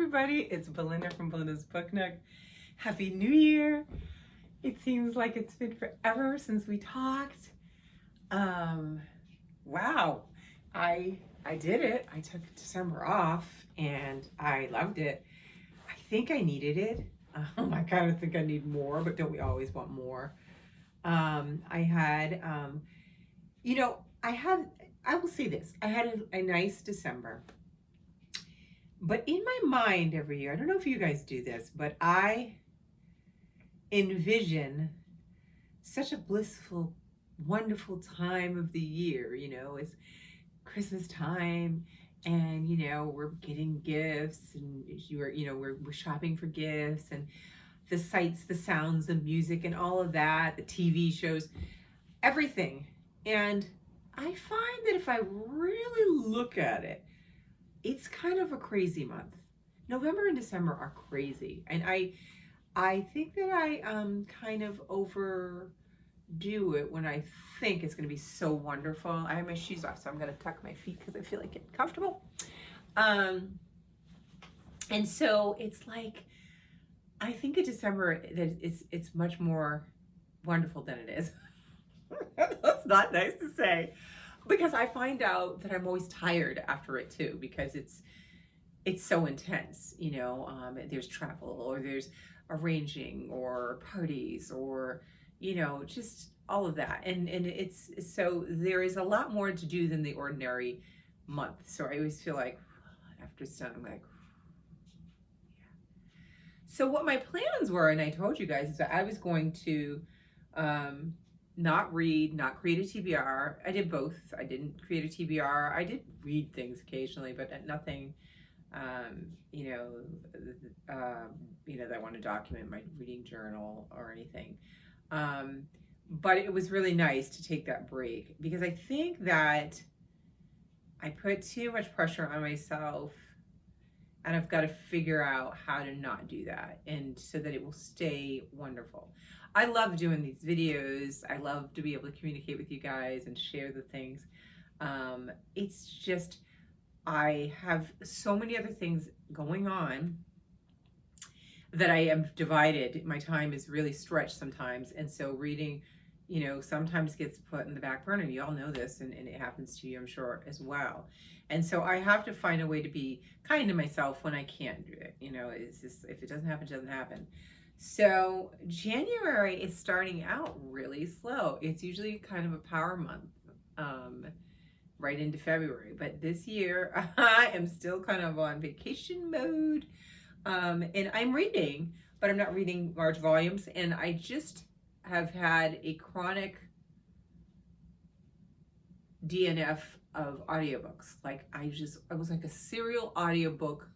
everybody, it's Belinda from Belinda's Book Nook. Happy New Year. It seems like it's been forever since we talked. Wow, I did it. I took December off and I loved it. I think I needed it. I kind of think I need more, but don't we always want more? I will say this, I had a nice December. But in my mind every year, I don't know if you guys do this, but I envision such a blissful, wonderful time of the year. It's Christmas time and, we're getting gifts and we're shopping for gifts and the sights, the sounds, the music and all of that, the TV shows, everything. And I find that if I really look at it, it's kind of a crazy month. November and December are crazy. And I think that I kind of overdo it when I think it's going to be so wonderful. I have my shoes off, so I'm going to tuck my feet because I feel like getting comfortable. And so it's like, I think in December that it's much more wonderful than it is. That's not nice to say. Because I find out that I'm always tired after it too, because it's so intense, there's travel or there's arranging or parties or, just all of that. And it's, so there is a lot more to do than the ordinary month. So I always feel like after some, I'm like, yeah. So what my plans were, and I told you guys, is that I was going to, not read, not create a TBR. I did both. I didn't create a TBR. I did read things occasionally, but nothing, that I want to document my reading journal or anything. But it was really nice to take that break because I think that I put too much pressure on myself and I've got to figure out how to not do that and so that it will stay wonderful. I love doing these videos. I love to be able to communicate with you guys and share the things. It's just, I have so many other things going on that I am divided. My time is really stretched sometimes. And so reading, sometimes gets put in the back burner. You all know this and it happens to you, I'm sure, as well. And so I have to find a way to be kind to myself when I can't do it. It's just, if it doesn't happen, it doesn't happen. So January is starting out really slow. It's usually kind of a power month, right into February. But this year I am still kind of on vacation mode. And I'm reading, but I'm not reading large volumes. And I just have had a chronic DNF of audiobooks. Like I was like a serial audiobook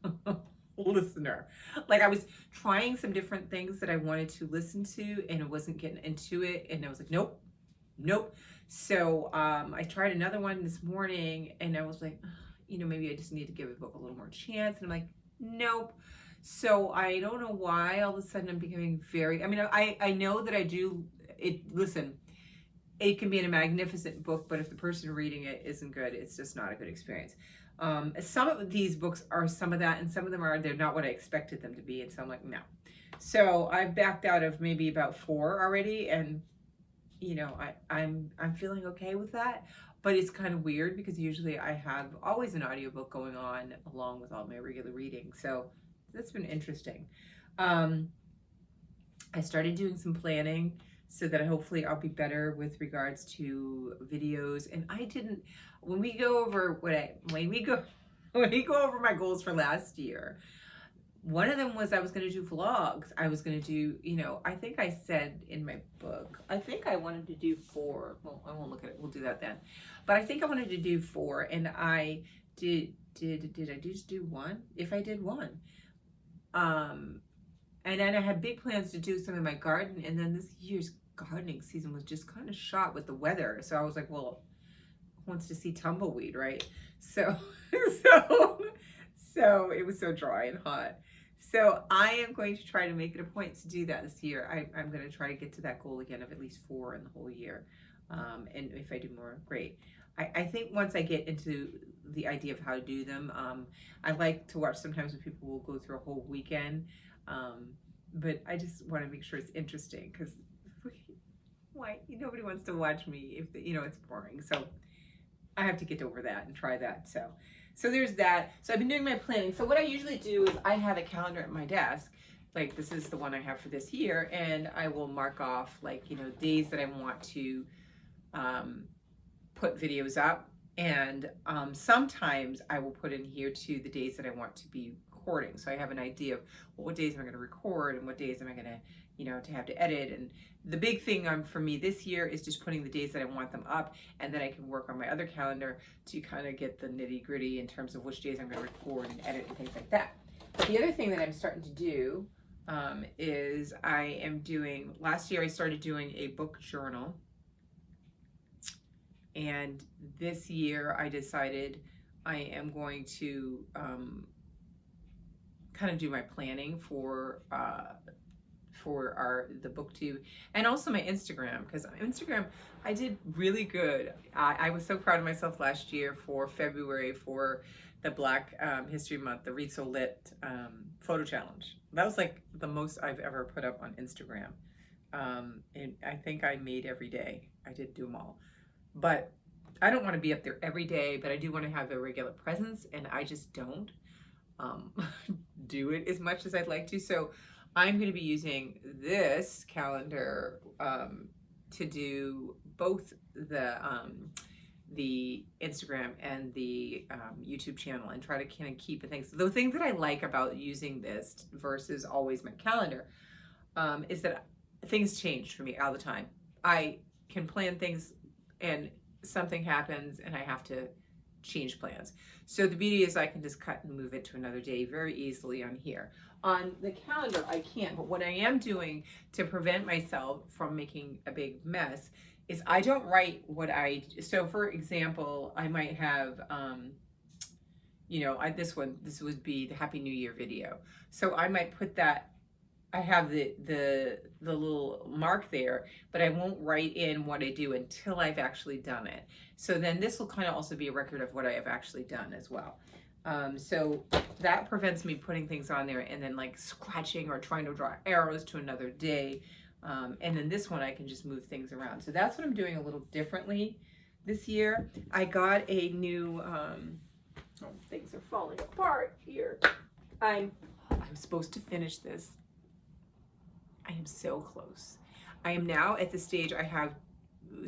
listener. Like I was trying some different things that I wanted to listen to and I wasn't getting into it. And I was like, nope. So I tried another one this morning and I was like, maybe I just need to give a book a little more chance. And I'm like, nope. So I don't know why all of a sudden I'm becoming I know that I do it. Listen, it can be a magnificent book, but if the person reading it isn't good, it's just not a good experience. Some of these books are some of that, and some of them they're not what I expected them to be. And so I'm like, no. So I've backed out of maybe about 4 already. And, I'm feeling okay with that, but it's kind of weird because usually I have always an audiobook going on along with all my regular reading. So that's been interesting. I started doing some planning so that hopefully I'll be better with regards to videos. And when we go over my goals for last year, one of them was I was going to do vlogs. I was going to do, I think I said in my book, I think I wanted to do 4. Well, I won't look at it. We'll do that then. But I think I wanted to do 4, and I did I just do 1? If I did 1. And then I had big plans to do some in my garden, and then this year's gardening season was just kind of shot with the weather. So I was like, well, who wants to see tumbleweed, right? So it was so dry and hot. So I am going to try to make it a point to do that this year. I'm going to try to get to that goal again of at least 4 in the whole year. And if I do more, great. I think once I get into the idea of how to do them. I like to watch sometimes when people will go through a whole weekend, but I just want to make sure it's interesting because why nobody wants to watch me if it's boring. So I have to get over that and try that. So there's that. So I've been doing my planning. So what I usually do is I have a calendar at my desk. Like this is the one I have for this year, and I will mark off like days that I want to put videos up, and sometimes I will put in here too the days that I want to be recording. So I have an idea of what days am I going to record and what days am I going to to have to edit. And the big thing for me this year is just putting the days that I want them up, and then I can work on my other calendar to kind of get the nitty gritty in terms of which days I'm going to record and edit and things like that. But the other thing that I'm starting to do is I am doing, last year I started doing a book journal, and this year I decided I am going to kind of do my planning for the booktube and also my Instagram, because on Instagram I did really good. I was so proud of myself last year for February for the Black History Month, the Read So Lit photo challenge. That was like the most I've ever put up on Instagram, and I think I made every day. I did do them all, but I don't want to be up there every day, but I do want to have a regular presence, and I just don't do it as much as I'd like to. So I'm going to be using this calendar to do both the Instagram and the YouTube channel, and try to kind of keep things. The thing that I like about using this versus always my calendar is that things change for me all the time. I can plan things and something happens and I have to change plans. So the beauty is I can just cut and move it to another day very easily on here. On the calendar, I can't, but what I am doing to prevent myself from making a big mess is I don't write so for example, I might have, this would be the Happy New Year video. So I might put that, I have the little mark there, but I won't write in what I do until I've actually done it. So then this will kind of also be a record of what I have actually done as well. So that prevents me putting things on there and then like scratching or trying to draw arrows to another day. And then this one I can just move things around. So that's what I'm doing a little differently this year. I got a new, things are falling apart here. I'm supposed to finish this. I am so close. I am now at the stage I have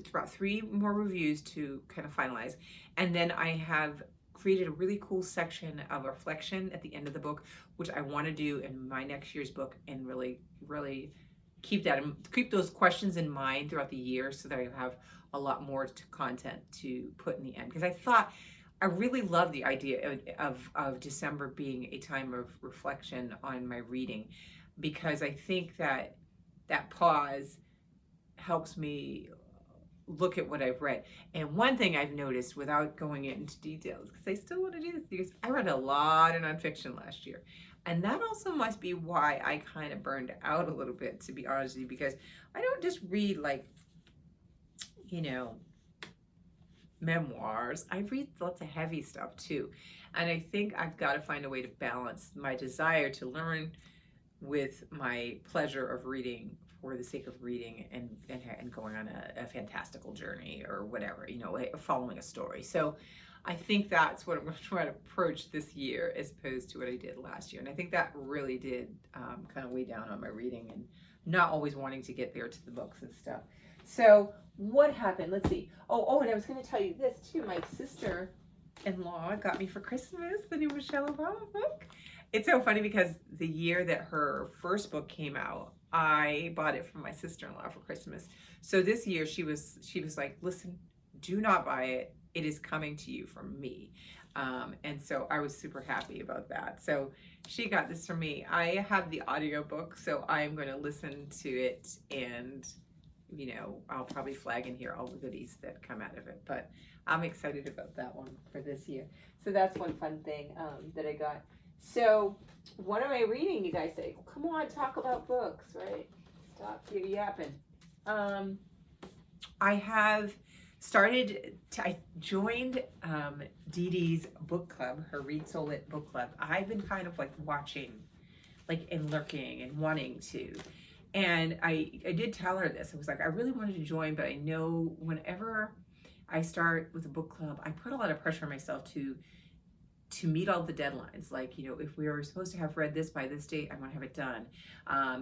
about 3 more reviews to kind of finalize. And then I have created a really cool section of reflection at the end of the book, which I want to do in my next year's book, and really, really keep those questions in mind throughout the year so that I have a lot more content to put in the end. Because I really love the idea of December being a time of reflection on my reading, because I think that pause helps me look at what I've read. And one thing I've noticed, without going into details, because I still want to do this, because I read a lot of nonfiction last year. And that also must be why I kind of burned out a little bit, to be honest with you, because I don't just read like, memoirs. I read lots of heavy stuff too. And I think I've got to find a way to balance my desire to learn with my pleasure of reading for the sake of reading and going on a fantastical journey or whatever, following a story. So I think that's what I'm going to try to approach this year as opposed to what I did last year. And I think that really did kind of weigh down on my reading and not always wanting to get there to the books and stuff. So what happened? Let's see. Oh, and I was going to tell you this too. My sister-in-law got me for Christmas the new Michelle Obama book. It's so funny because the year that her first book came out, I bought it from my sister-in-law for Christmas. So this year she was like, listen, do not buy it. It is coming to you from me. And so I was super happy about that. So she got this from me. I have the audiobook, so I'm going to listen to it, and I'll probably flag in here all the goodies that come out of it. But I'm excited about that one for this year. So that's one fun thing that I got. So what am I reading, you guys say? Come on, talk about books, right? Stop yapping. I have I joined Dee Dee's book club, her Read So Lit book club. I've been kind of like watching, like, and lurking and wanting to. And I did tell her this. I was like, I really wanted to join, but I know whenever I start with a book club, I put a lot of pressure on myself to meet all the deadlines. Like, if we were supposed to have read this by this date, I want to have it done.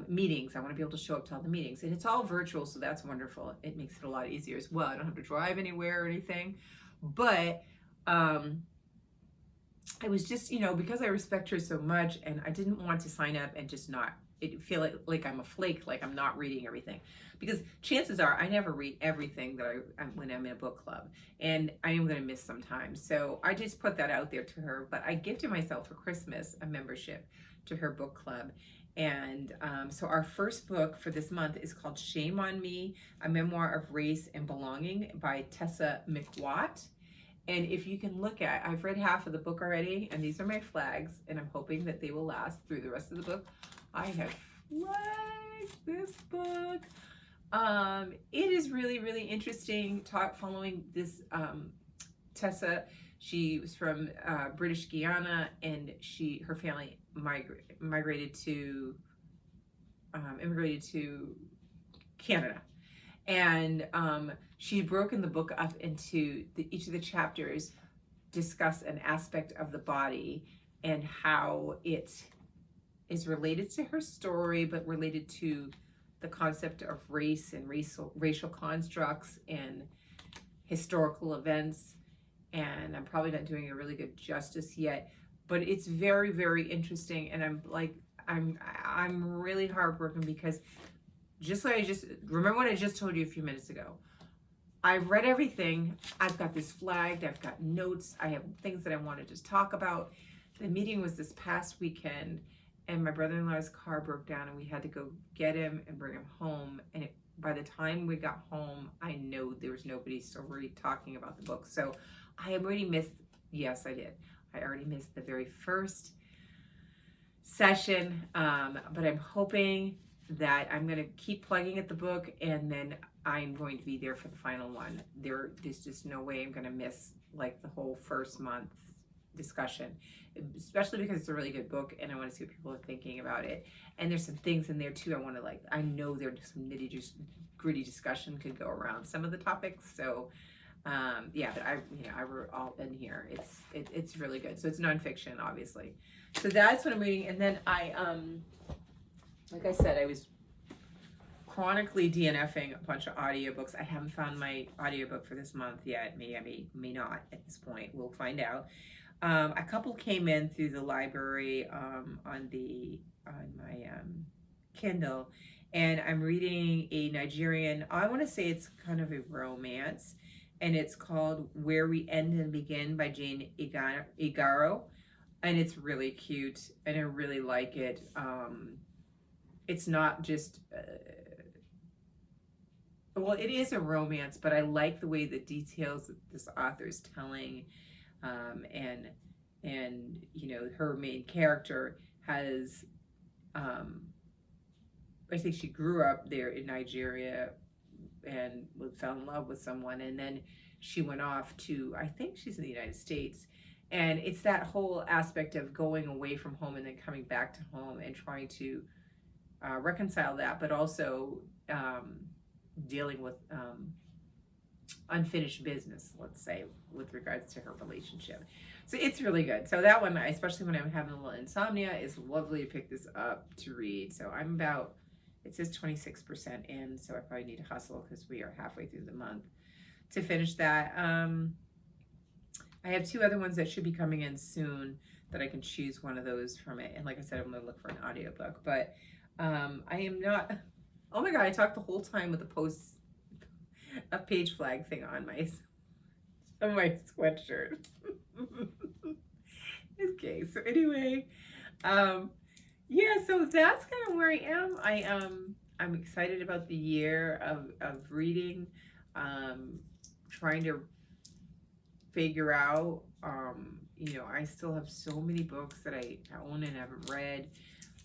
Meetings, I want to be able to show up to all the meetings. And it's all virtual, so that's wonderful. It makes it a lot easier as well. I don't have to drive anywhere or anything. But I was just, because I respect her so much, and I didn't want to sign up and just not feel like I'm a flake, like I'm not reading everything. Because chances are I never read everything that when I'm in a book club, and I am going to miss sometimes. So I just put that out there to her. But I gifted myself for Christmas a membership to her book club. And so our first book for this month is called Shame on Me, A Memoir of Race and Belonging by Tessa McWatt. And if you can look at, I've read half of the book already, and these are my flags, and I'm hoping that they will last through the rest of the book. I have flagged this book. It is really, really interesting following this Tessa. She was from British Guiana, and her family immigrated to Canada. And she'd broken the book up into each of the chapters discuss an aspect of the body and how it is related to her story, but related to the concept of race and racial constructs and historical events. And I'm probably not doing a really good justice yet, but it's very, very interesting. And I'm really heartbroken because remember what I just told you a few minutes ago. I've read everything. I've got this flagged. I've got notes. I have things that I want to just talk about. The meeting was this past weekend, and my brother-in-law's car broke down, and we had to go get him and bring him home. And by the time we got home, I know there was nobody still really talking about the book. So I already missed, yes, I did. I already missed the very first session, but I'm hoping that I'm going to keep plugging at the book, and then I'm going to be there for the final one. There's just no way I'm going to miss like the whole first month discussion, especially because it's a really good book, and I want to see what people are thinking about it. And there's some things in there too I know there's some nitty-gritty discussion could go around some of the topics. So but I wrote all in here. It's really good. So it's nonfiction, obviously. So that's what I'm reading. And then like I said, I was chronically DNFing a bunch of audiobooks. I haven't found my audiobook for this month yet. May not at this point. We'll find out. A couple came in through the library on my Kindle, and I'm reading a Nigerian, I want to say it's kind of a romance, and it's called Where We End and Begin by Jane Igaro, and it's really cute, and I really like it. It's not just it is a romance, but I like the way the details that this author is telling, and her main character has I think she grew up there in Nigeria and fell in love with someone, and then she went off to, I think she's in the United States, and it's that whole aspect of going away from home and then coming back to home and trying to reconcile that, but also dealing with unfinished business, let's say, with regards to her relationship. So it's really good. So that one, especially when I'm having a little insomnia, is lovely to pick this up to read. So I'm about, it says 26% in, so I probably need to hustle because we are halfway through the month to finish that. I have two other ones that should be coming in soon that I can choose one of those from it. And like I said, I'm going to look for an audiobook. But I am not, oh my God, I talked the whole time with a page flag thing on my sweatshirt. Okay, so anyway, so that's kind of where I am. I'm excited about the year of reading, trying to figure out, I still have so many books that I own and haven't read.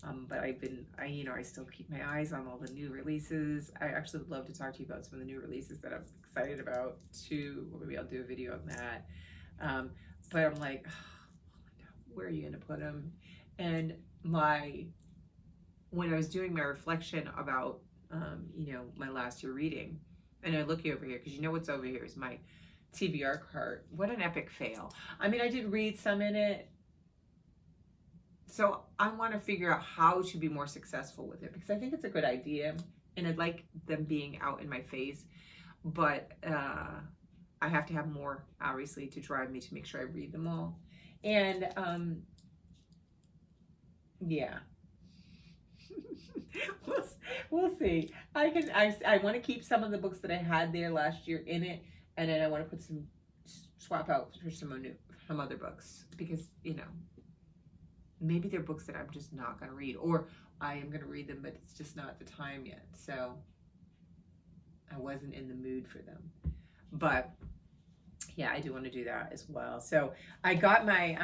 But I still keep my eyes on all the new releases. I actually would love to talk to you about some of the new releases that I'm excited about too. Or maybe I'll do a video on that. Um, but I'm like, where are you going to put them? And when I was doing my reflection about, my last year reading, and I look over here, because what's over here is my TBR cart. What an epic fail. I mean, I did read some in it. So I want to figure out how to be more successful with it, because I think it's a good idea and I'd like them being out in my face. But I have to have more, obviously, to drive me to make sure I read them all. And yeah. we'll see. I want to keep some of the books that I had there last year in it, and then I want to swap out for some other books, because maybe they're books that I'm just not going to read, or I am going to read them, but it's just not the time yet. So I wasn't in the mood for them. But yeah, I do want to do that as well. So I got my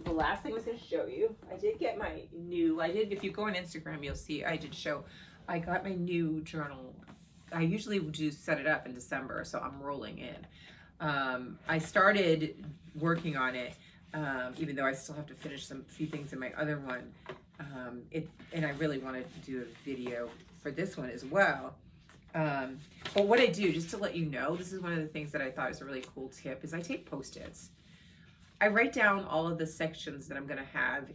the last thing I was going to show you, I did get my if you go on Instagram, you'll see I got my new journal. I usually do set it up in December, so I'm rolling in. I started working on it, even though I still have to finish a few things in my other one. And I really wanted to do a video for this one as well. But what I do, just to let you know, this is one of the things that I thought was a really cool tip, is I take Post-its. I write down all of the sections that I'm going to have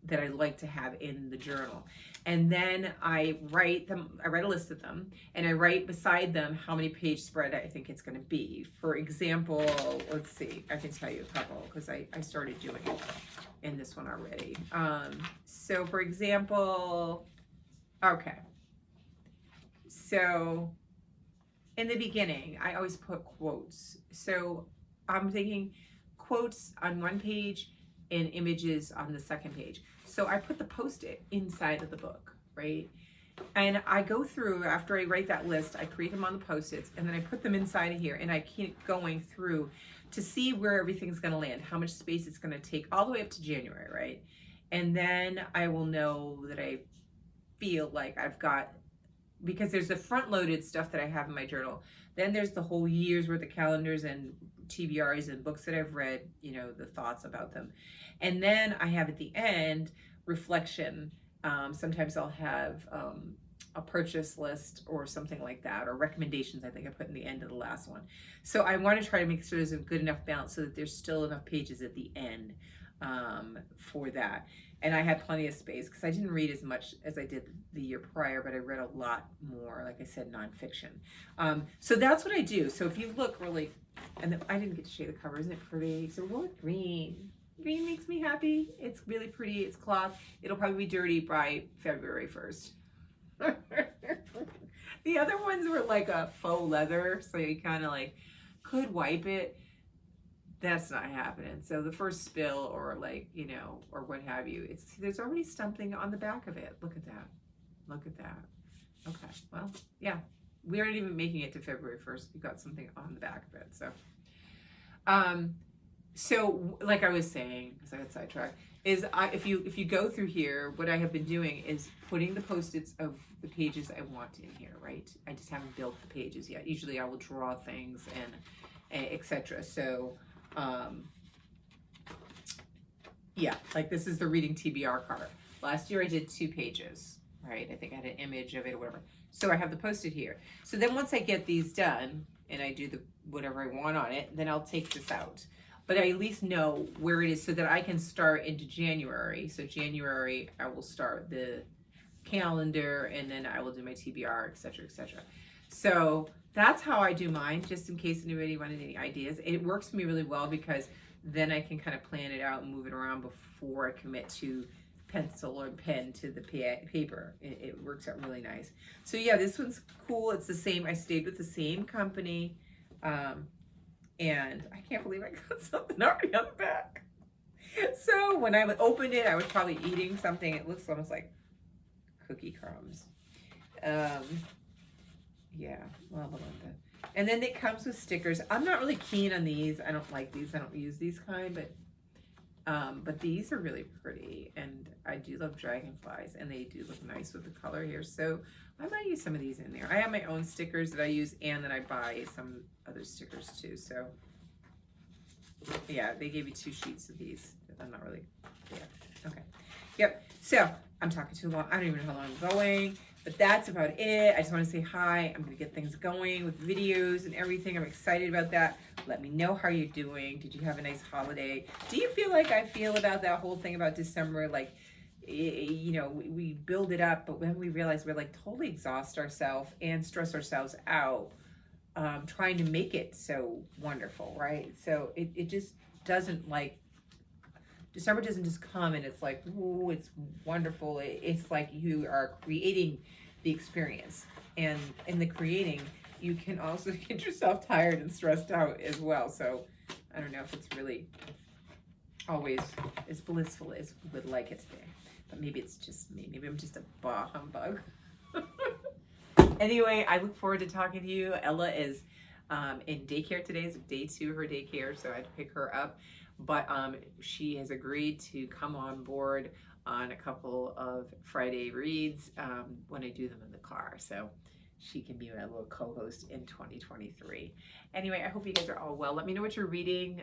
that I like to have in the journal. And then I write a list of them, and I write beside them how many page spread I think it's going to be. For example, let's see, I can tell you a couple, because I started doing it in this one already. So for example, okay. So in the beginning, I always put quotes. So I'm thinking quotes on one page and images on the second page. So I put the Post-it inside of the book, right? And I go through, after I write that list, I create them on the Post-its, and then I put them inside of here, and I keep going through to see where everything's gonna land, how much space it's gonna take, all the way up to January, right? And then I will know that I feel like I've got, because there's the front-loaded stuff that I have in my journal. Then there's the whole year's worth of calendars and TBRs and books that I've read, the thoughts about them. And then I have at the end reflection. Sometimes I'll have a purchase list or something like that, or recommendations I think I put in the end of the last one. So I want to try to make sure there's a good enough balance so that there's still enough pages at the end for that. And I had plenty of space, because I didn't read as much as I did the year prior, but I read a lot more, like I said, nonfiction. So that's what I do. So if you look really, and I didn't get to show you the cover, isn't it pretty? So we'll look green. Green makes me happy. It's really pretty. It's cloth. It'll probably be dirty by February 1st. The other ones were like a faux leather, so you kind of like could wipe it. That's not happening. So the first spill, or or what have you, there's already something on the back of it. Look at that. Look at that. Okay. Well, yeah. We aren't even making it to February 1st. We got something on the back of it. So, like I was saying, because I got sidetracked, is if you go through here, what I have been doing is putting the Post-its of the pages I want in here, right? I just haven't built the pages yet. Usually I will draw things and etc. So, yeah, like this is the reading TBR card. Last year I did 2 pages, right? I think I had an image of it or whatever. So I have the Post-it here. So then once I get these done and I do whatever I want on it, then I'll take this out. But I at least know where it is so that I can start into January. So January, I will start the calendar, and then I will do my TBR, etc., etc. So that's how I do mine, just in case anybody wanted any ideas. It works for me really well, because then I can kind of plan it out and move it around before I commit to pencil or pen to the paper. It works out really nice. So yeah, this one's cool. It's the same. I stayed with the same company. And I can't believe I got something already on the back. So when I opened it, I was probably eating something. It looks almost like cookie crumbs. Yeah, well, and then it comes with stickers. I'm not really keen on these. I don't like these. I don't use these kind, but But these are really pretty, and I do love dragonflies, and they do look nice with the color here. So I might use some of these in there. I have my own stickers that I use, and then I buy some other stickers too. So yeah, they gave you 2 sheets of these. I'm not really, yeah, okay. Yep, so I'm talking too long. I don't even know how long I'm going, but that's about it. I just want to say hi. I'm going to get things going with videos and everything. I'm excited about that. Let me know how you're doing. Did you have a nice holiday? Do you feel like I feel about that whole thing about December? Like, you know, we build it up, but when we realize we're like totally exhaust ourselves and stress ourselves out, trying to make it so wonderful, right? So it just doesn't, like, December doesn't just come and it's like, ooh, it's wonderful. It's like you are creating the experience. And in the creating, you can also get yourself tired and stressed out as well. So I don't know if it's really always as blissful as we would like it to be. But maybe it's just me. Maybe I'm just a bah humbug. Anyway, I look forward to talking to you. Ella is in daycare today. It's day 2 of her daycare, so I had to pick her up. But she has agreed to come on board on a couple of Friday reads when I do them in the car. So she can be my little co-host in 2023. Anyway, I hope you guys are all well. Let me know what you're reading.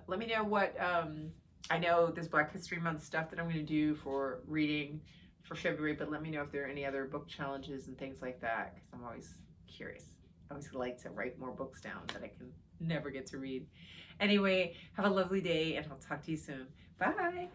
Let me know what, I know there's Black History Month stuff that I'm going to do for reading for February, but let me know if there are any other book challenges and things like that, because I'm always curious. I always like to write more books down that I can never get to read. Anyway, have a lovely day, and I'll talk to you soon. Bye.